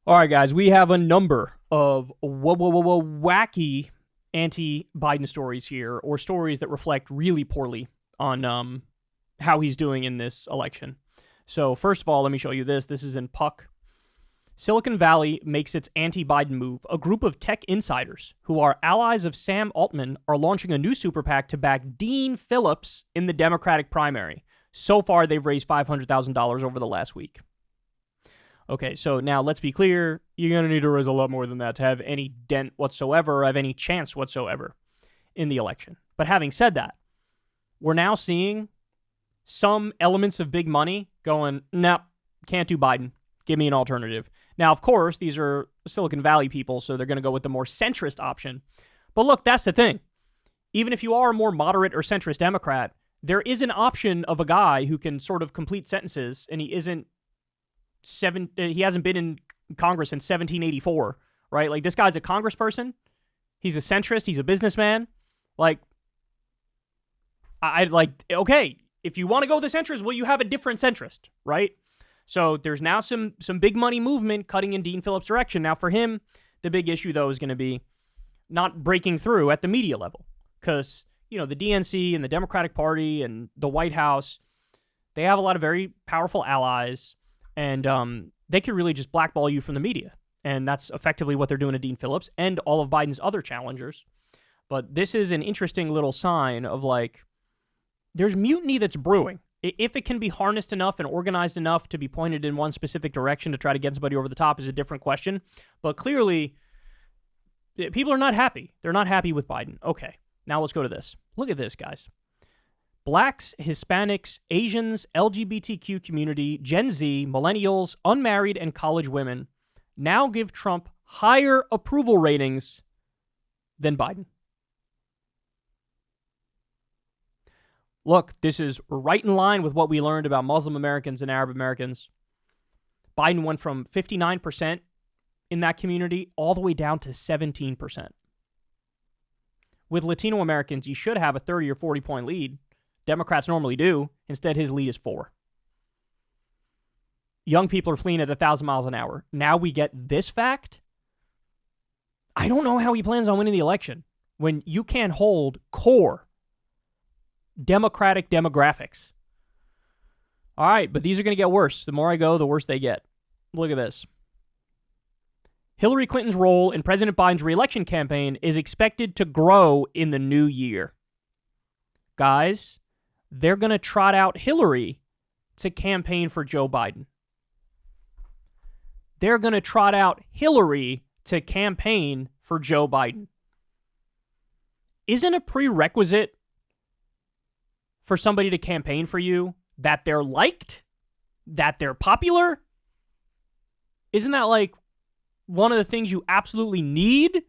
All right, guys, we have a number of wacky anti-Biden stories here, or stories that reflect really poorly on how he's doing in this election. So first of all, let me show you this. This is in Puck. Silicon Valley makes its anti-Biden move. A group of tech insiders who are allies of Sam Altman are launching a new super PAC to back Dean Phillips in the Democratic primary. So far, they've raised $500,000 over the last week. Okay, so now let's be clear. You're going to need to raise a lot more than that to have any dent whatsoever, or have any chance whatsoever in the election. But having said that, we're now seeing some elements of big money going, nope, can't do Biden. Give me an alternative. Now, of course, these are Silicon Valley people, so they're going to go with the more centrist option. But look, that's the thing. Even if you are a more moderate or centrist Democrat, there is an option of a guy who can sort of complete sentences, and he hasn't been in Congress since 1784, right? Like, this guy's a congressperson. He's a centrist. He's a businessman. Like, okay, if you want to go the centrist, well, you have a different centrist, right? So there's now some big money movement cutting in Dean Phillips' direction. Now, for him, the big issue, though, is going to be not breaking through at the media level. Because, you know, the DNC and the Democratic Party and the White House, they have a lot of very powerful allies. And they could really just blackball you from the media. And that's effectively what they're doing to Dean Phillips and all of Biden's other challengers. But this is an interesting little sign of, like, there's mutiny that's brewing. If it can be harnessed enough and organized enough to be pointed in one specific direction to try to get somebody over the top is a different question. But clearly, people are not happy. They're not happy with Biden. Okay, now let's go to this. Look at this, guys. Blacks, Hispanics, Asians, LGBTQ community, Gen Z, millennials, unmarried, and college women now give Trump higher approval ratings than Biden. Look, this is right in line with what we learned about Muslim Americans and Arab Americans. Biden went from 59% in that community all the way down to 17%. With Latino Americans, he should have a 30 or 40 point lead. Democrats normally do. Instead, his lead is 4. Young people are fleeing at 1,000 miles an hour. Now we get this fact. I don't know how he plans on winning the election when you can't hold core Democratic demographics. All right, but these are going to get worse. The more I go, the worse they get. Look at this. Hillary Clinton's role in President Biden's re-election campaign is expected to grow in the new year. Guys, they're going to trot out Hillary to campaign for Joe Biden. They're going to trot out Hillary to campaign for Joe Biden. Isn't a prerequisite for somebody to campaign for you that they're liked? That they're popular? Isn't that like one of the things you absolutely need?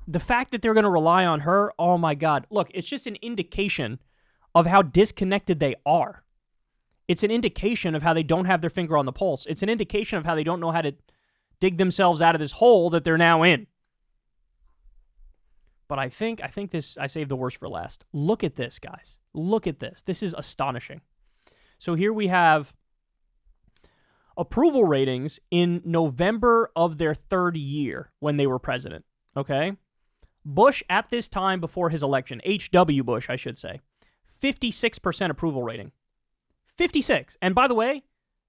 The fact that they're going to rely on her, oh my God. Look, it's just an indication of how disconnected they are. It's an indication of how they don't have their finger on the pulse. It's an indication of how they don't know how to dig themselves out of this hole that they're now in. But I think I saved the worst for last. Look at this, guys. Look at this. This is astonishing. So here we have approval ratings in November of their third year when they were president. Okay? Bush, at this time before his election, H.W. Bush, I should say, 56% approval rating. 56. And by the way,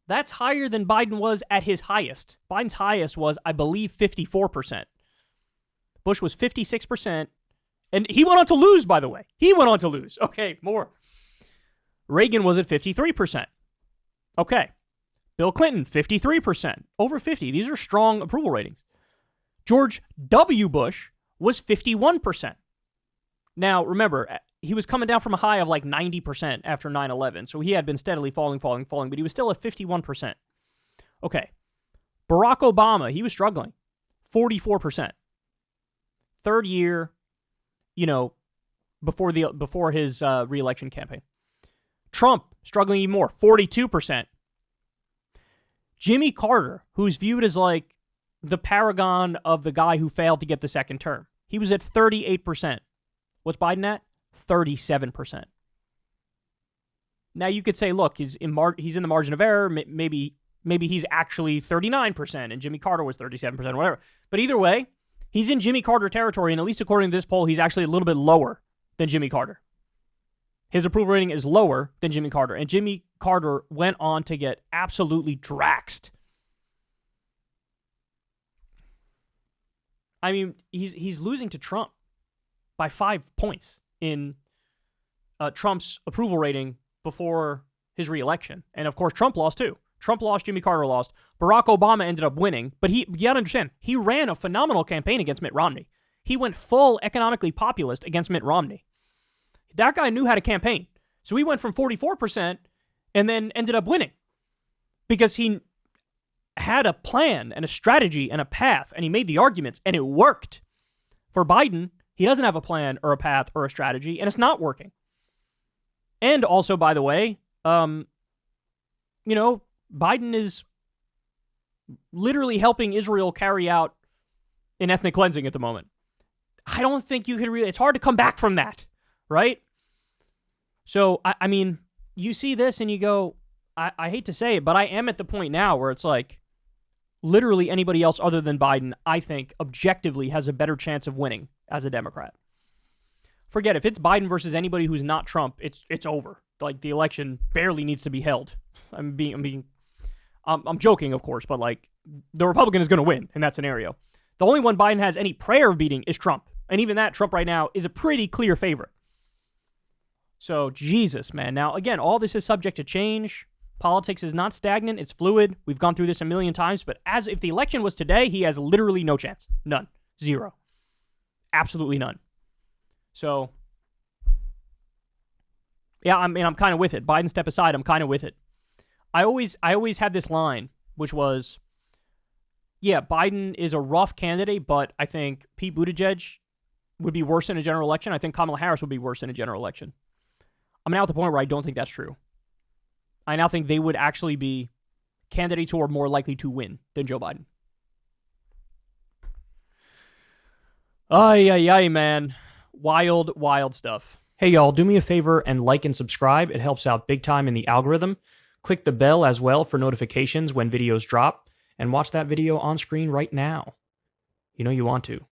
that's higher than Biden was at his highest. Biden's highest was, I believe, 54%. Bush was 56%. And he went on to lose, by the way. He went on to lose. Okay, more. Reagan was at 53%. Okay. Bill Clinton, 53%. Over 50. These are strong approval ratings. George W. Bush was 51%. Now, remember, he was coming down from a high of like 90% after 9/11, so he had been steadily falling, but he was still at 51%. Okay. Barack Obama, he was struggling. 44%. Third year, before his re-election campaign. Trump, struggling even more, 42%. Jimmy Carter, who's viewed as like the paragon of the guy who failed to get the second term, he was at 38%. What's Biden at? 37%. Now you could say, look, he's in the margin of error. Maybe Maybe he's actually 39% and Jimmy Carter was 37%, whatever. But either way, he's in Jimmy Carter territory, and at least according to this poll, he's actually a little bit lower than Jimmy Carter. His approval rating is lower than Jimmy Carter, and Jimmy Carter went on to get absolutely draxed. I mean, he's losing to Trump by 5 points in Trump's approval rating before his reelection. And of course, Trump lost too. Trump lost, Jimmy Carter lost. Barack Obama ended up winning, but you gotta understand, he ran a phenomenal campaign against Mitt Romney. He went full economically populist against Mitt Romney. That guy knew how to campaign. So he went from 44% and then ended up winning because he had a plan and a strategy and a path, and he made the arguments, and it worked. For Biden, he doesn't have a plan or a path or a strategy, and it's not working. And also, by the way, Biden is literally helping Israel carry out an ethnic cleansing at the moment. I don't think you can really, it's hard to come back from that, right? So, I mean, you see this and you go, I hate to say it, but I am at the point now where it's like, literally anybody else other than Biden, I think, objectively has a better chance of winning as a Democrat. Forget, if it's Biden versus anybody who's not Trump, it's over. Like, the election barely needs to be held. I'm joking, of course, but like, the Republican is going to win in that scenario. The only one Biden has any prayer of beating is Trump. And even that, Trump right now is a pretty clear favorite. So, Jesus, man. Now, again, all this is subject to change. Politics is not stagnant. It's fluid. We've gone through this a million times. But as if the election was today, he has literally no chance. None. Zero. Absolutely none. So, yeah, I mean, I'm kind of with it. Biden step aside, I'm kind of with it. I always had this line, which was, yeah, Biden is a rough candidate, but I think Pete Buttigieg would be worse in a general election. I think Kamala Harris would be worse in a general election. I'm now at the point where I don't think that's true. I now think they would actually be candidates who are more likely to win than Joe Biden. Ay, man. Wild, wild stuff. Hey, y'all, do me a favor and like and subscribe. It helps out big time in the algorithm. Click the bell as well for notifications when videos drop, and watch that video on screen right now. You know you want to.